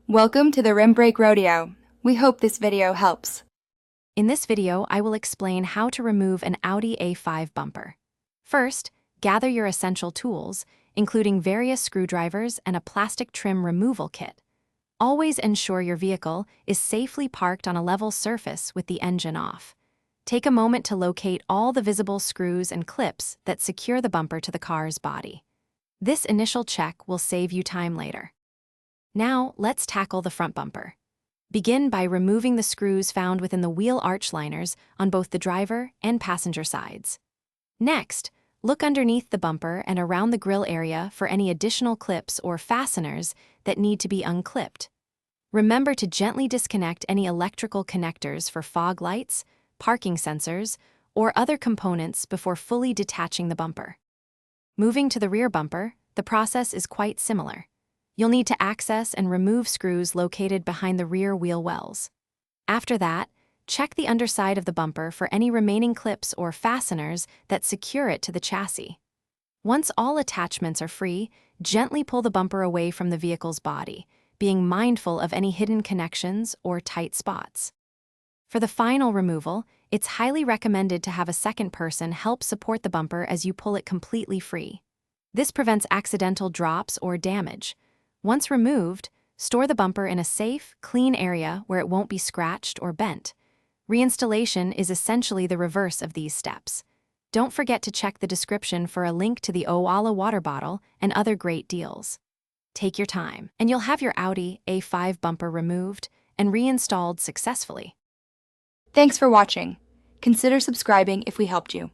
Welcome to the Rim Break Rodeo. We hope this video helps. In this video, I will explain how to remove an Audi A5 bumper. First, gather your essential tools, including various screwdrivers and a plastic trim removal kit. Always ensure your vehicle is safely parked on a level surface with the engine off. Take a moment to locate all the visible screws and clips that secure the bumper to the car's body. This initial check will save you time later. Now, let's tackle the front bumper. Begin by removing the screws found within the wheel arch liners on both the driver and passenger sides. Next, look underneath the bumper and around the grille area for any additional clips or fasteners that need to be unclipped. Remember to gently disconnect any electrical connectors for fog lights, parking sensors, or other components before fully detaching the bumper. Moving to the rear bumper, the process is quite similar. You'll need to access and remove screws located behind the rear wheel wells. After that, check the underside of the bumper for any remaining clips or fasteners that secure it to the chassis. Once all attachments are free, gently pull the bumper away from the vehicle's body, being mindful of any hidden connections or tight spots. For the final removal, it's highly recommended to have a second person help support the bumper as you pull it completely free. This prevents accidental drops or damage. Once removed, store the bumper in a safe, clean area where it won't be scratched or bent. Reinstallation is essentially the reverse of these steps. Don't forget to check the description for a link to the Owala water bottle and other great deals. Take your time, and you'll have your Audi A5 bumper removed and reinstalled successfully. Thanks for watching. Consider subscribing if we helped you.